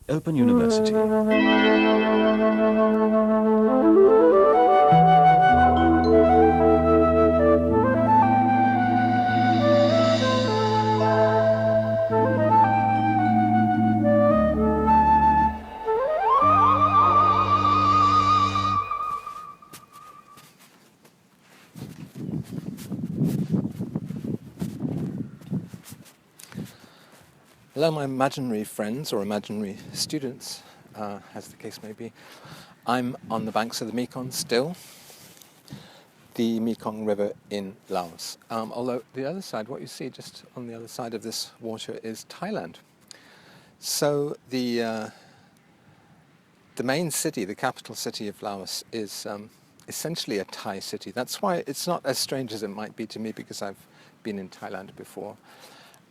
Open University. Hello, my imaginary friends or imaginary students, as the case may be. I'm on the banks of the Mekong still, the Mekong River in Laos. Although the other side, what you see just on the other side of this water is Thailand. So the main city, the capital city of Laos, is essentially a Thai city. That's why it's not as strange as it might be to me, because I've been in Thailand before.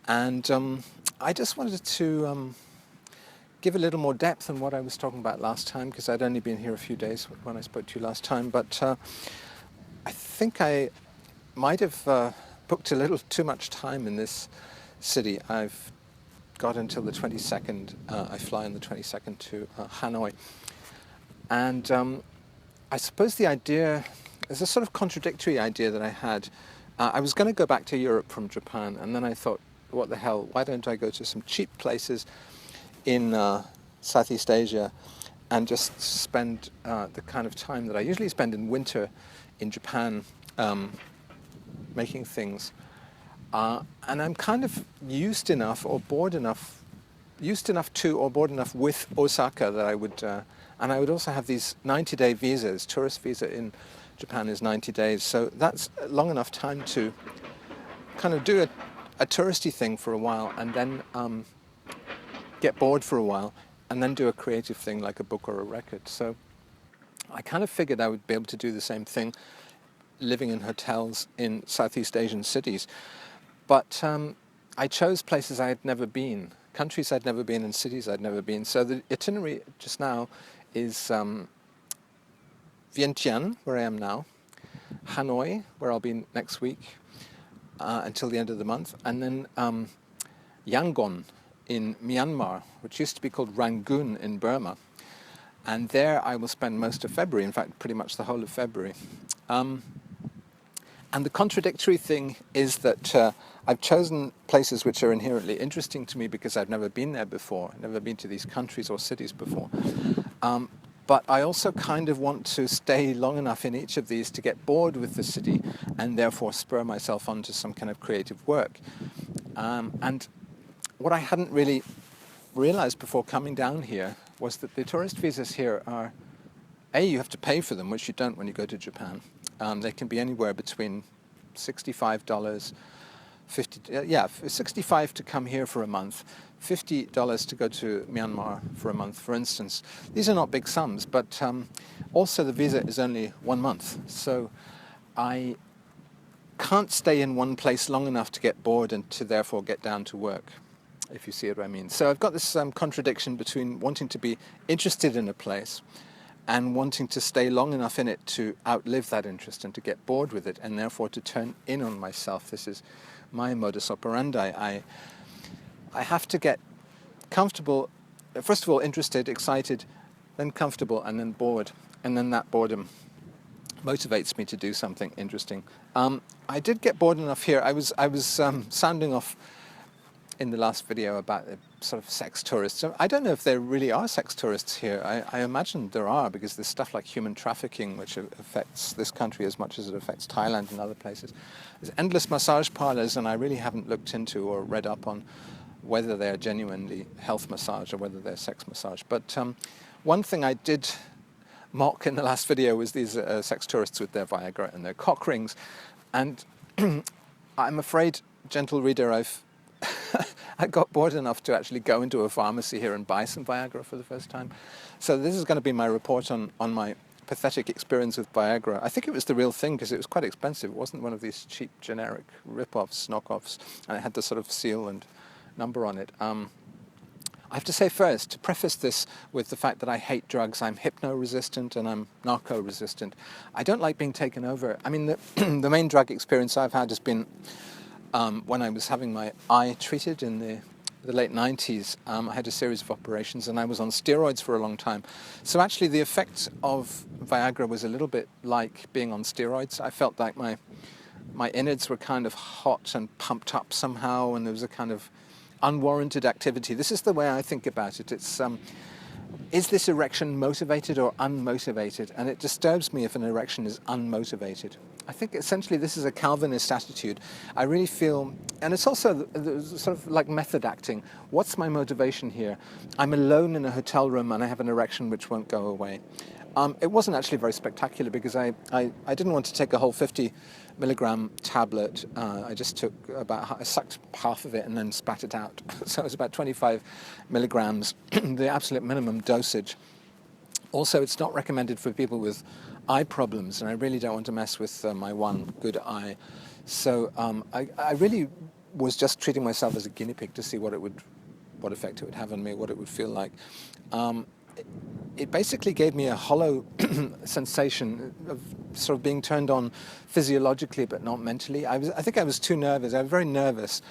And I just wanted to give a little more depth on what I was talking about last time, because I'd only been here a few days when I spoke to you last time. But I think I might have booked a little too much time in this city. I've got until the 22nd. I fly on the 22nd to Hanoi. And I suppose the idea is a sort of contradictory idea that I had. I was going to go back to Europe from Japan, and then I thought, what the hell, why don't I go to some cheap places in Southeast Asia and just spend the kind of time that I usually spend in winter in Japan making things. And I'm kind of used enough to or bored enough with Osaka that I would, and I would also have these 90-day visas. Tourist visa in Japan is 90 days, so that's long enough time to kind of do a touristy thing for a while, and then get bored for a while, and then do a creative thing like a book or a record. So I kind of figured I would be able to do the same thing living in hotels in Southeast Asian cities. But I chose places I had never been, countries I'd never been, and cities I'd never been. So the itinerary just now is Vientiane, where I am now, Hanoi, where I'll be next week, until the end of the month, and then Yangon in Myanmar, which used to be called Rangoon in Burma. And there I will spend most of February, in fact, pretty much the whole of February. And the contradictory thing is that I've chosen places which are inherently interesting to me because I've never been there before, never been to these countries or cities before. But I also kind of want to stay long enough in each of these to get bored with the city and therefore spur myself onto some kind of creative work. And what I hadn't really realized before coming down here was that the tourist visas here are, you have to pay for them, which you don't when you go to Japan. They can be anywhere between $65, $65 to come here for a month, $50 to go to Myanmar for a month, for instance. These are not big sums, but also the visa is only 1 month. So I can't stay in one place long enough to get bored and to therefore get down to work, if you see what I mean. So I've got this contradiction between wanting to be interested in a place and wanting to stay long enough in it to outlive that interest and to get bored with it, and therefore to turn in on myself. This is my modus operandi. I have to get comfortable, first of all interested, excited, then comfortable, and then bored. And then that boredom motivates me to do something interesting. I did get bored enough here. I was sounding off in the last video about the sort of sex tourists. So I don't know if there really are sex tourists here. I imagine there are, because there's stuff like human trafficking, which affects this country as much as it affects Thailand and other places. There's endless massage parlors, and I really haven't looked into or read up on whether they're genuinely health massage or whether they're sex massage. But one thing I did mock in the last video was these sex tourists with their Viagra and their cock rings. And I'm afraid, gentle reader, I got bored enough to actually go into a pharmacy here and buy some Viagra for the first time. So this is going to be my report on my pathetic experience with Viagra. I think it was the real thing because it was quite expensive. It wasn't one of these cheap generic rip-offs, knockoffs, and it had the sort of seal and number on it. I have to say first, to preface this with the fact that I hate drugs. I'm hypno-resistant and I'm narco-resistant. I don't like being taken over. I mean, the main drug experience I've had has been when I was having my eye treated in the the late 90s, I had a series of operations and I was on steroids for a long time. So actually the effect of Viagra was a little bit like being on steroids. I felt like my innards were kind of hot and pumped up somehow, and there was a kind of unwarranted activity. This is the way I think about it. It's is this erection motivated or unmotivated? And it disturbs me if an erection is unmotivated. I think essentially this is a Calvinist attitude. I really feel, and it's also sort of like method acting. What's my motivation here? I'm alone in a hotel room and I have an erection which won't go away. It wasn't actually very spectacular because I didn't want to take a whole 50 milligram tablet. I just took I sucked half of it and then spat it out. So it was about 25 milligrams, the absolute minimum dosage. Also, it's not recommended for people with eye problems, and I really don't want to mess with my one good eye. So I really was just treating myself as a guinea pig to see what effect it would have on me, what it would feel like. It basically gave me a hollow sensation of sort of being turned on physiologically but not mentally. I think I was too nervous. I was very nervous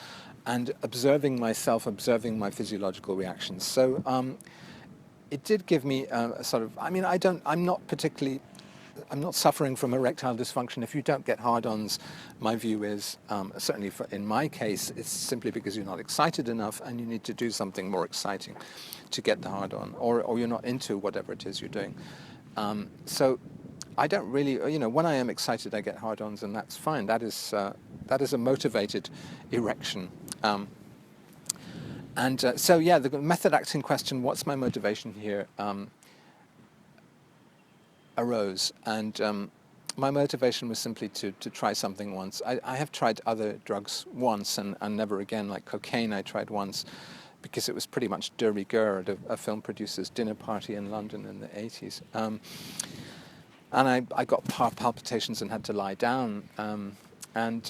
and observing myself, observing my physiological reactions. So it did give me a sort of, I'm not suffering from erectile dysfunction. If you don't get hard-ons, my view is, certainly in my case, it's simply because you're not excited enough and you need to do something more exciting to get the hard-on, or you're not into whatever it is you're doing. So I don't really, when I am excited, I get hard-ons, and that's fine. That is a motivated erection. So the method acting question, what's my motivation here, arose, and my motivation was simply to try something once. I have tried other drugs once and never again, like cocaine I tried once because it was pretty much de rigueur at a film producer's dinner party in London in the 80s. And I got palpitations and had to lie down, and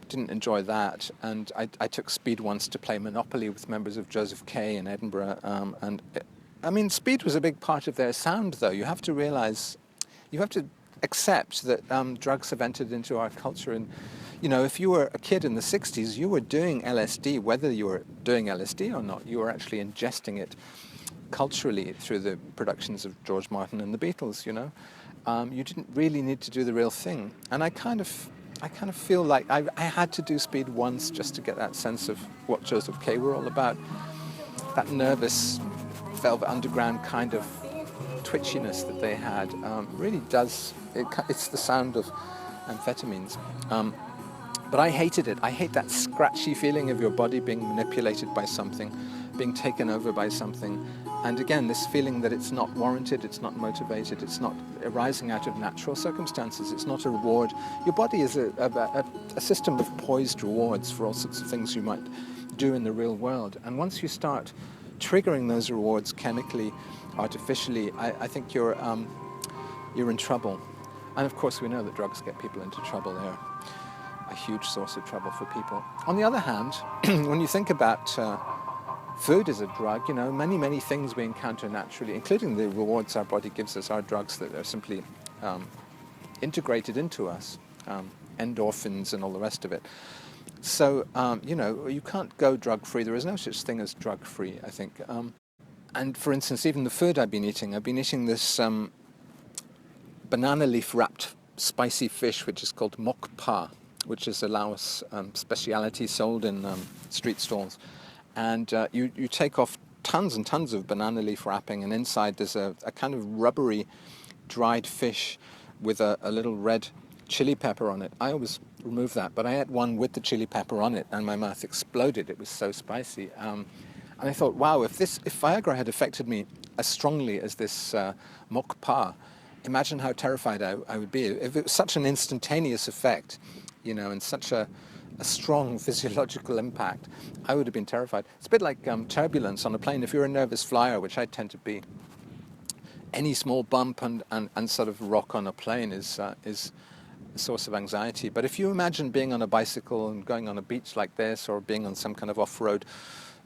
didn't enjoy that. And I took speed once to play Monopoly with members of Joseph K in Edinburgh. Speed was a big part of their sound, though. You have to realize, you have to accept that drugs have entered into our culture. And, if you were a kid in the 60s, you were doing LSD, whether you were doing LSD or not, you were actually ingesting it culturally through the productions of George Martin and the Beatles, You didn't really need to do the real thing. And I kind of feel like I had to do speed once just to get that sense of what Joseph K were all about. That nervous Velvet Underground kind of twitchiness that they had really does, it's the sound of amphetamines. But I hated it. I hate that scratchy feeling of your body being manipulated by something, being taken over by something. And again, this feeling that it's not warranted, it's not motivated, it's not arising out of natural circumstances, it's not a reward. Your body is a system of poised rewards for all sorts of things you might do in the real world. And once you start triggering those rewards chemically, artificially, I think you're in trouble. And of course, we know that drugs get people into trouble. They're a huge source of trouble for people. On the other hand, when you think about food as a drug, many things we encounter naturally, including the rewards our body gives us, are drugs that are simply integrated into us, endorphins and all the rest of it. So, you can't go drug-free. There is no such thing as drug-free, I think. And for instance, even the food I've been eating this banana leaf-wrapped spicy fish, which is called mok pa, which is a Laos speciality sold in street stalls. And you take off tons and tons of banana leaf wrapping, and inside there's a kind of rubbery dried fish with a little red chili pepper on it. I always remove that, but I had one with the chili pepper on it, and my mouth exploded. It was so spicy. And I thought, wow, if Viagra had affected me as strongly as this mok pa, imagine how terrified I would be. If it was such an instantaneous effect, and such a strong physiological impact, I would have been terrified. It's a bit like turbulence on a plane. If you're a nervous flyer, which I tend to be, any small bump and sort of rock on a plane is a source of anxiety. But if you imagine being on a bicycle and going on a beach like this, or being on some kind of off-road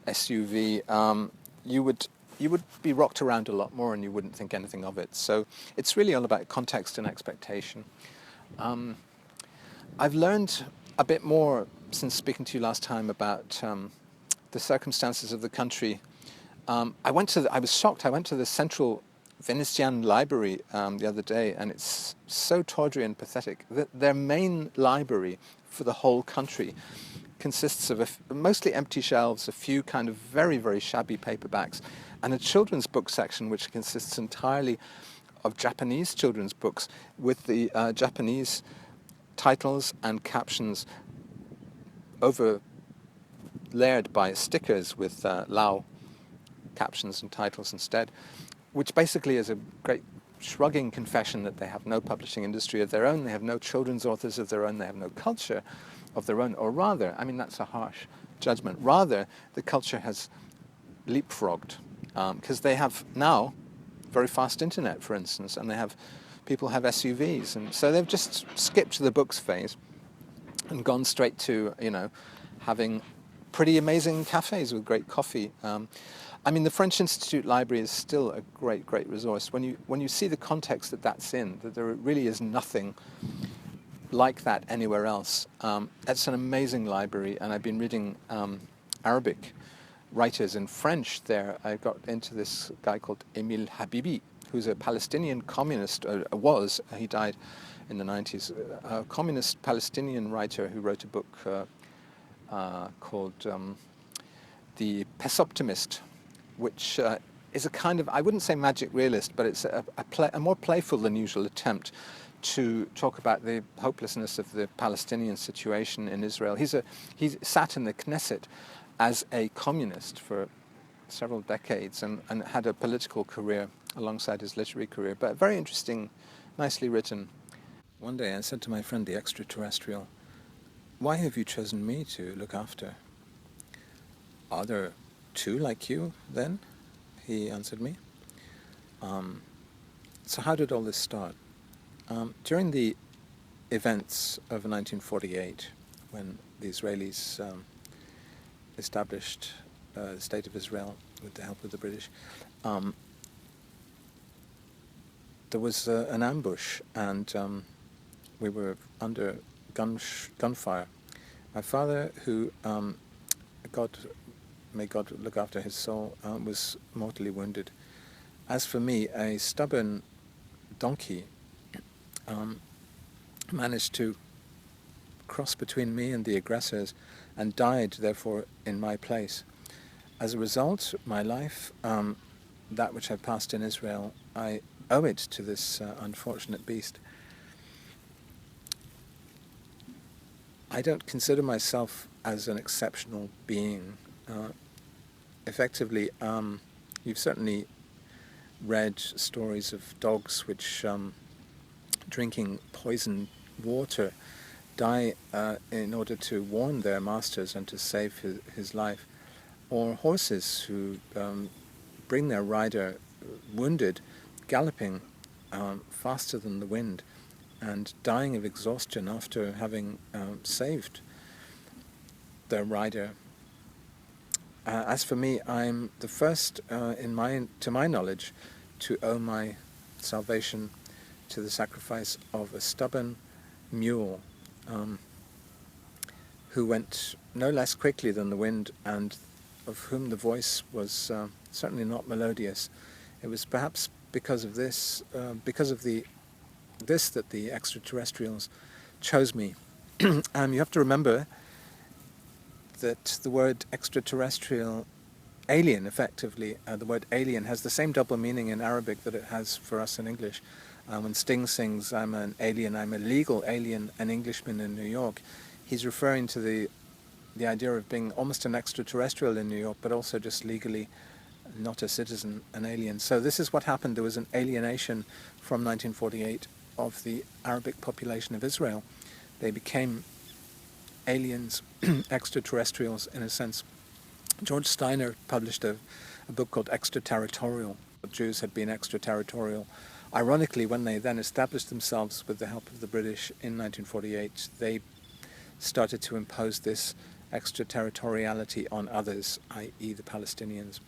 SUV, you would be rocked around a lot more and you wouldn't think anything of it. So it's really all about context and expectation. I've learned a bit more since speaking to you last time about the circumstances of the country. I was shocked. I went to the Central Venetian Library the other day, and it's so tawdry and pathetic. Their main library for the whole country consists of mostly empty shelves, a few kind of very, very shabby paperbacks, and a children's book section which consists entirely of Japanese children's books with the Japanese titles and captions overlaid by stickers with Lao captions and titles instead, which basically is a great shrugging confession that they have no publishing industry of their own, they have no children's authors of their own, they have no culture of their own, or rather, I mean that's a harsh judgment, rather the culture has leapfrogged, because they have now very fast internet, for instance, and people have SUVs, and so they've just skipped the books phase and gone straight to, having pretty amazing cafes with great coffee. I mean, the French Institute Library is still a great, great resource. When you see the context that that's in, that there really is nothing like that anywhere else. It's an amazing library, and I've been reading Arabic writers in French there. I got into this guy called Emil Habibi, who's a Palestinian communist, he died in the 90s, a communist Palestinian writer who wrote a book called The Pessimist, which is a kind of, I wouldn't say magic realist, but it's a more playful than usual attempt to talk about the hopelessness of the Palestinian situation in Israel. He's sat in the Knesset as a communist for several decades and had a political career alongside his literary career, but very interesting, nicely written. One day I said to my friend, the extraterrestrial, "Why have you chosen me to look after? Are there two like you, then?" He answered me. So how did all this start? During the events of 1948, when the Israelis established the State of Israel with the help of the British, there was an ambush, and we were under gunfire. My father, who, may God look after his soul, was mortally wounded. As for me, a stubborn donkey managed to cross between me and the aggressors and died, therefore, in my place. As a result, my life, that which I passed in Israel, I owe it to this unfortunate beast. I don't consider myself as an exceptional being. Effectively, you've certainly read stories of dogs which, drinking poisoned water, die in order to warn their masters and to save his life, or horses who bring their rider wounded, galloping faster than the wind, and dying of exhaustion after having saved their rider. As for me, I'm the first, to my knowledge, to owe my salvation to the sacrifice of a stubborn mule who went no less quickly than the wind, and of whom the voice was certainly not melodious. It was perhaps because of this, that the extraterrestrials chose me. You have to remember that the word extraterrestrial, alien, effectively, the word alien has the same double meaning in Arabic that it has for us in English. When Sting sings, "I'm an alien, I'm a legal alien, an Englishman in New York," he's referring to the idea of being almost an extraterrestrial in New York, but also just legally not a citizen, an alien. So this is what happened. There was an alienation from 1948 of the Arabic population of Israel. They became aliens, extraterrestrials in a sense. George Steiner published a book called Extraterritorial. Jews had been extraterritorial. Ironically, when they then established themselves with the help of the British in 1948, they started to impose this extraterritoriality on others, i.e. the Palestinians.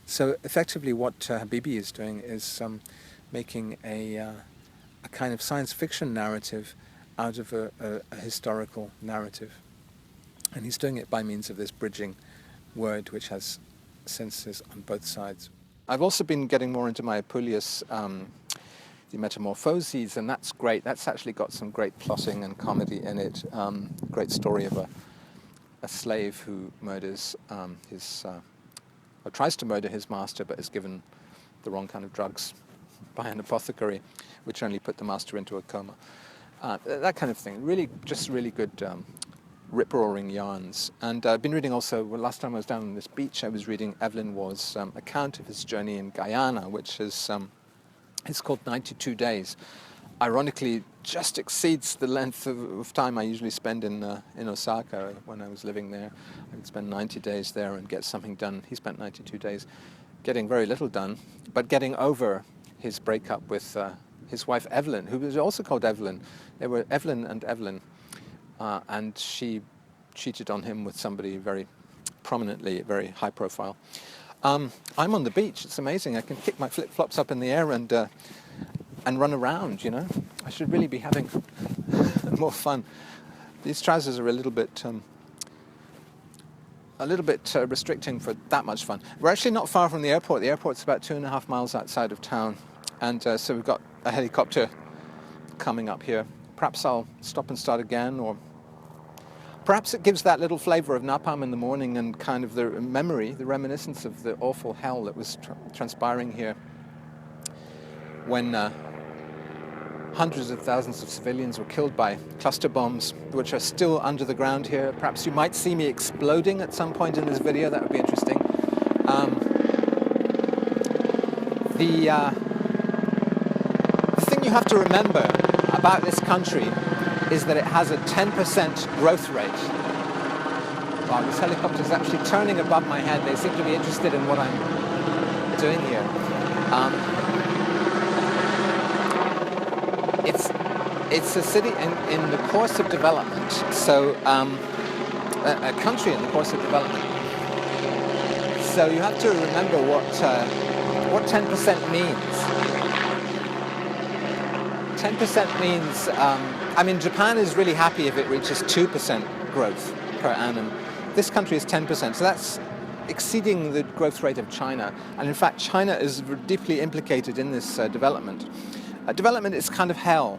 So effectively what Habibi is doing is making a kind of science fiction narrative out of a historical narrative. And he's doing it by means of this bridging word which has senses on both sides. I've also been getting more into my Apuleius, the Metamorphoses, and that's great. That's actually got some great plotting and comedy in it. Great story of a slave who murders or tries to murder his master, but is given the wrong kind of drugs by an apothecary, which only put the master into a coma. That kind of thing. Really good rip-roaring yarns. And I've been reading also, last time I was down on this beach, I was reading Evelyn Waugh's account of his journey in Guyana, which is it's called 92 Days. Ironically, just exceeds the length of time I usually spend in Osaka when I was living there. I would spend 90 days there and get something done. He spent 92 days getting very little done, but getting over his breakup with his wife Evelyn, who was also called Evelyn. They were Evelyn and Evelyn, and she cheated on him with somebody very prominently, very high profile. I'm on the beach. It's amazing. I can kick my flip-flops up in the air and run around, you know. I should really be having more fun. These trousers are a little bit restricting for that much fun. We're actually not far from the airport. The airport's about 2.5 miles outside of town, and so we've got a helicopter coming up here. Perhaps I'll stop and start again, or perhaps it gives that little flavour of napalm in the morning and kind of the memory, the reminiscence of the awful hell that was transpiring here when hundreds of thousands of civilians were killed by cluster bombs, which are still under the ground here. Perhaps you might see me exploding at some point in this video. That would be interesting. The thing you have to remember about this country is that it has a 10% growth rate. Wow, this helicopter is actually turning above my head. They seem to be interested in what I'm doing here. It's a city in the course of development, so a country in the course of development. So you have to remember what 10% means. 10% means, I mean, Japan is really happy if it reaches 2% growth per annum. This country is 10%, so that's exceeding the growth rate of China. And in fact, China is deeply implicated in this development. Development is kind of hell.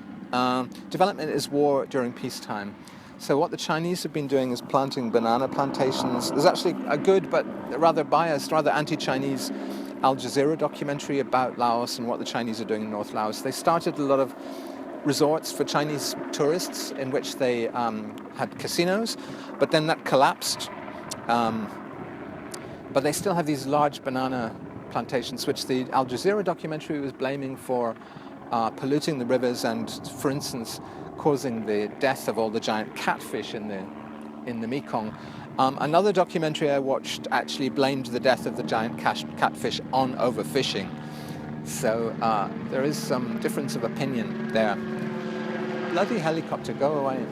Development is war during peacetime. So what the Chinese have been doing is planting banana plantations. There's actually a good but rather biased, rather anti-Chinese Al Jazeera documentary about Laos and what the Chinese are doing in North Laos. They started a lot of resorts for Chinese tourists in which they had casinos, but then that collapsed. But they still have these large banana plantations, which the Al Jazeera documentary was blaming for polluting the rivers and, for instance, causing the death of all the giant catfish in the Mekong. Another documentary I watched actually blamed the death of the giant catfish on overfishing. So there is some difference of opinion there. Bloody helicopter, go away.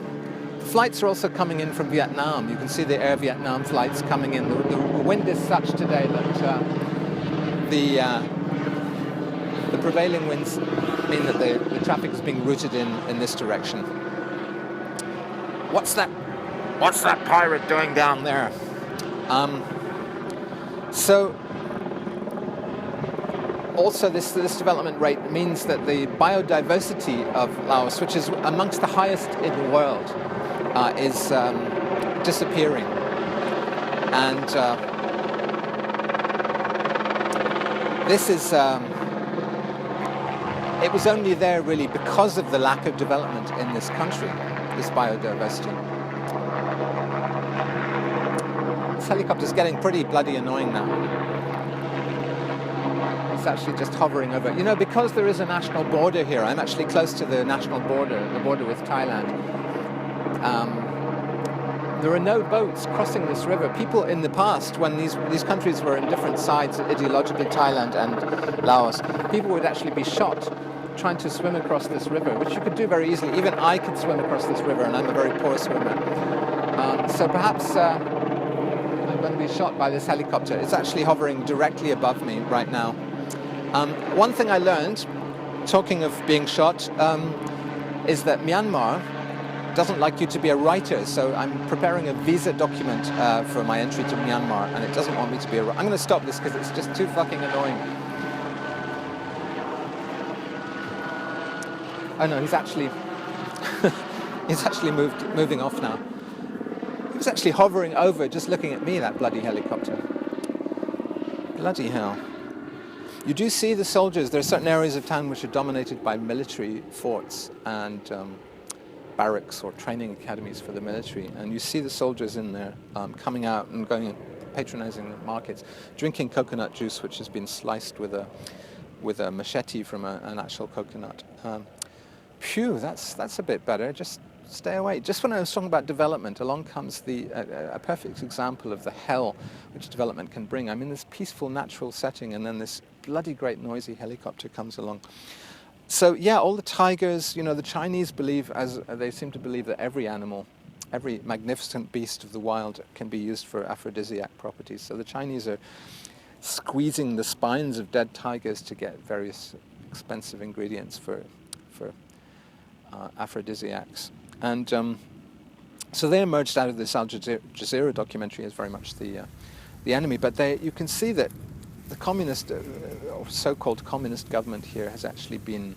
Flights are also coming in from Vietnam. You can see the Air Vietnam flights coming in. The wind is such today that the prevailing winds mean that the traffic is being routed in this direction. What's that pirate doing down there? So also this development rate means that the biodiversity of Laos, which is amongst the highest in the world, is disappearing. And this is it was only there really because of the lack of development in this country, this biodiversity. This helicopter's getting pretty bloody annoying now. It's actually just hovering over. You know, because there is a national border here, I'm actually close to the national border, the border with Thailand. There are no boats crossing this river. People in the past, when these countries were in different sides, ideologically Thailand and Laos, people would actually be shot trying to swim across this river, which you could do very easily. Even I could swim across this river, and I'm a very poor swimmer. So perhaps I'm going to be shot by this helicopter. It's actually hovering directly above me right now. One thing I learned, talking of being shot, is that Myanmar doesn't like you to be a writer, so I'm preparing a visa document for my entry to Myanmar, and it doesn't want me to be a writer. I'm going to stop this because it's just too fucking annoying. Oh no, he's actually moving off now. He was actually hovering over, just looking at me, that bloody helicopter. Bloody hell. You do see the soldiers. There are certain areas of town which are dominated by military forts and barracks or training academies for the military, and you see the soldiers in there coming out and going and patronizing the markets, drinking coconut juice which has been sliced with a machete from an actual coconut. Phew, that's a bit better. Just stay away. Just when I was talking about development, along comes a perfect example of the hell which development can bring. I'm in this peaceful, natural setting, and then this bloody great noisy helicopter comes along. So yeah, all the tigers, the Chinese believe, they seem to believe that every animal, every magnificent beast of the wild can be used for aphrodisiac properties. So the Chinese are squeezing the spines of dead tigers to get various expensive ingredients for aphrodisiacs. And so they emerged out of this Al Jazeera documentary as very much the enemy. But you can see that the communist, or so-called communist government here has actually been,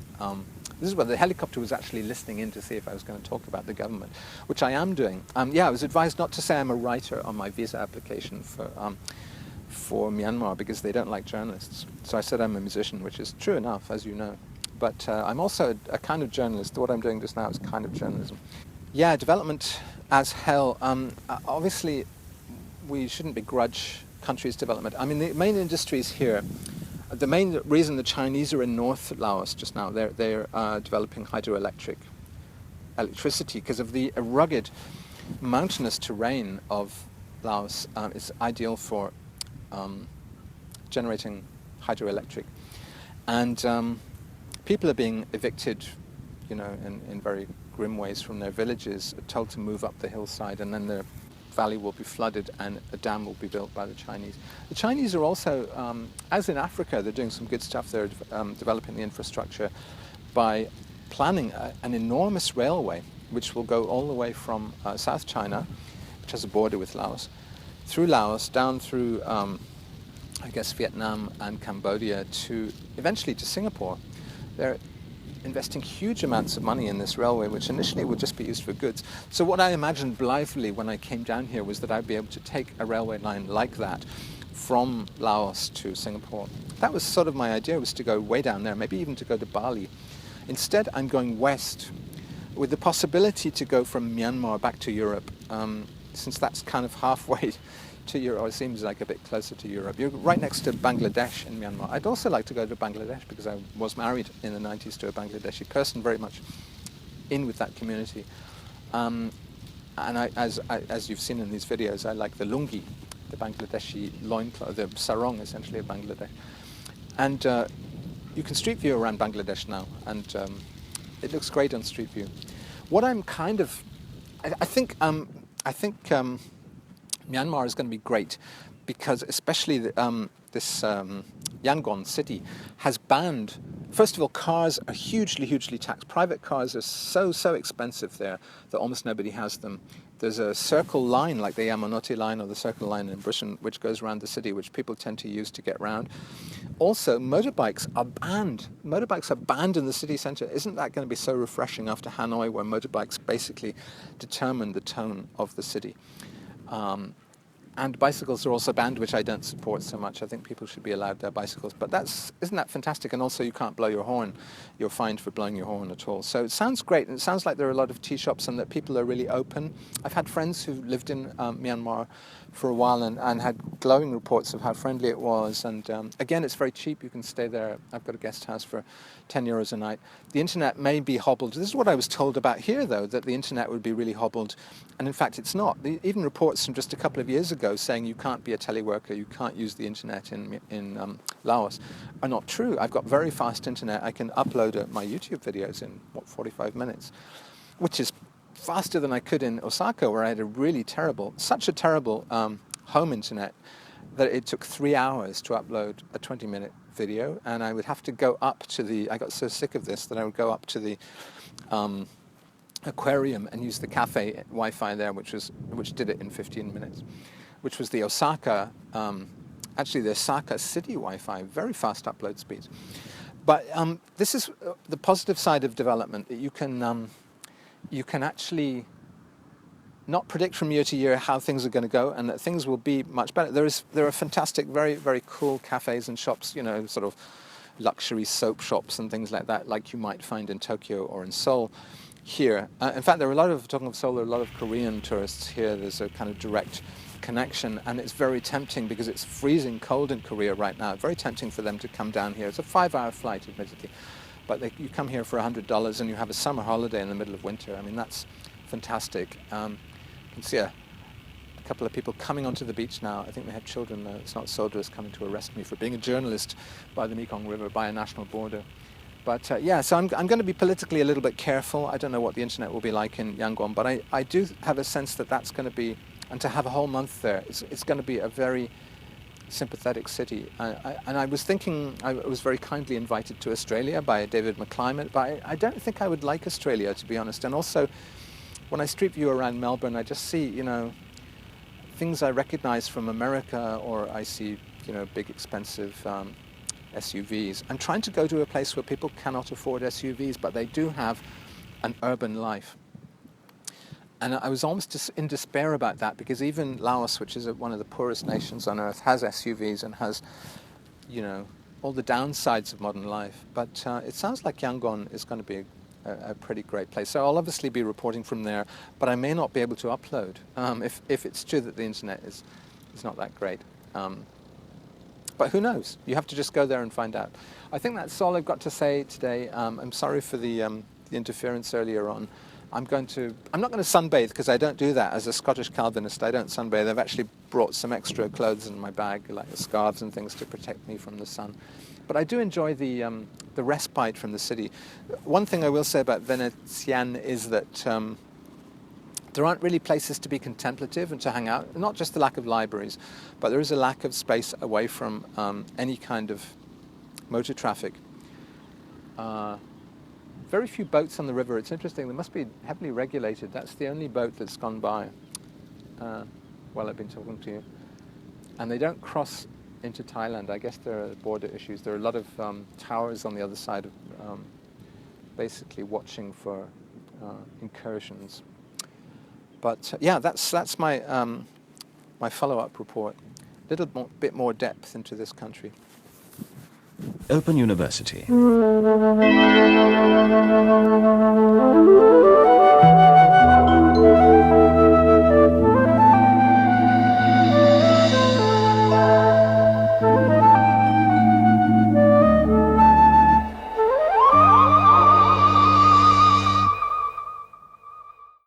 this is where the helicopter was actually listening in to see if I was going to talk about the government, which I am doing. I was advised not to say I'm a writer on my visa application for Myanmar because they don't like journalists. So I said I'm a musician, which is true enough, as you know. But I'm also a kind of journalist. What I'm doing just now is kind of journalism. Yeah, development as hell. Obviously, we shouldn't begrudge countries' development. I mean, the main industries here, the main reason the Chinese are in North Laos just now, they're developing hydroelectric electricity because of the rugged, mountainous terrain of Laos. It's ideal for generating hydroelectric. And people are being evicted, in very grim ways from their villages, told to move up the hillside, and then their valley will be flooded and a dam will be built by the Chinese. The Chinese are also, as in Africa, they're doing some good stuff. They're developing the infrastructure by planning an enormous railway, which will go all the way from South China, which has a border with Laos, through Laos, down through, Vietnam and Cambodia, eventually to Singapore. They're investing huge amounts of money in this railway, which initially would just be used for goods. So what I imagined blithely when I came down here was that I'd be able to take a railway line like that from Laos to Singapore. That was sort of my idea, was to go way down there, maybe even to go to Bali. Instead, I'm going west with the possibility to go from Myanmar back to Europe, since that's kind of halfway to Europe, or it seems like a bit closer to Europe. You're right next to Bangladesh in Myanmar. I'd also like to go to Bangladesh because I was married in the 90s to a Bangladeshi person, very much in with that community. And as you've seen in these videos, I like the lungi, the Bangladeshi loincloth, the sarong essentially of Bangladesh. And you can street view around Bangladesh now, and it looks great on Street View. What I'm kind of, I think Myanmar is going to be great because especially this Yangon city has banned, first of all, cars are hugely taxed. Private cars are so expensive there that almost nobody has them. There's a circle line like the Yamanote line or the Circle line in Britain which goes around the city, which people tend to use to get around. Also, motorbikes are banned. Motorbikes are banned in the city centre. Isn't that going to be so refreshing after Hanoi, where motorbikes basically determine the tone of the city? And bicycles are also banned, which I don't support so much. I think people should be allowed their bicycles. But isn't that fantastic? And also you can't blow your horn. You're fined for blowing your horn at all. So it sounds great. And it sounds like there are a lot of tea shops and that people are really open. I've had friends who lived in Myanmar for a while and had glowing reports of how friendly it was. And again, it's very cheap. You can stay there. I've got a guest house for 10 euros a night. The internet may be hobbled. This is what I was told about here, though, that the internet would be really hobbled. And in fact, it's not. Even reports from just a couple of years ago saying you can't be a teleworker, you can't use the internet in Laos are not true. I've got very fast internet. I can upload my YouTube videos in, 45 minutes, which is faster than I could in Osaka, where I had such a terrible home internet that it took 3 hours to upload a 20-minute video, and I would have to go up to I got so sick of this that I would go up to the aquarium and used the cafe Wi-Fi there, which did it in 15 minutes, which was the Osaka, actually the Osaka city Wi-Fi, very fast upload speeds. But this is the positive side of development, that you can actually not predict from year to year how things are going to go, and that things will be much better. There are fantastic, very, very cool cafes and shops, sort of luxury soap shops and things like that, like you might find in Tokyo or in Seoul here. In fact, there are talking of Seoul, there are a lot of Korean tourists here. There's a kind of direct connection, and it's very tempting because it's freezing cold in Korea right now. Very tempting for them to come down here. It's a 5-hour flight, admittedly, but you come here for $100 and you have a summer holiday in the middle of winter. I mean, that's fantastic. You can see a couple of people coming onto the beach now. I think they have children. It's not soldiers coming to arrest me for being a journalist by the Mekong River, by a national border. But so I'm going to be politically a little bit careful. I don't know what the internet will be like in Yangon, but I do have a sense that that's going to be, and to have a whole month there, it's going to be a very sympathetic city. And I was thinking, I was very kindly invited to Australia by David McClimate, but I don't think I would like Australia, to be honest. And also, when I street view around Melbourne, I just see, things I recognize from America, or I see, big expensive SUVs. I'm trying to go to a place where people cannot afford SUVs, but they do have an urban life. And I was almost in despair about that, because even Laos, which is one of the poorest nations on earth, has SUVs and has, all the downsides of modern life. But it sounds like Yangon is going to be a pretty great place. So I'll obviously be reporting from there, but I may not be able to upload if it's true that the internet is not that great. But who knows? You have to just go there and find out. I think that's all I've got to say today. I'm sorry for the interference earlier on. I'm not going to sunbathe, because I don't do that. As a Scottish Calvinist, I don't sunbathe. I've actually brought some extra clothes in my bag, like scarves and things, to protect me from the sun. But I do enjoy the respite from the city. One thing I will say about Vientiane is that there aren't really places to be contemplative and to hang out. Not just the lack of libraries, but there is a lack of space away from any kind of motor traffic. Very few boats on the river. It's interesting. They must be heavily regulated. That's the only boat that's gone by while I've been talking to you. And they don't cross into Thailand. I guess there are border issues. There are a lot of towers on the other side of basically watching for incursions. But yeah, that's my my follow-up report. A little bit more depth into this country. Open University.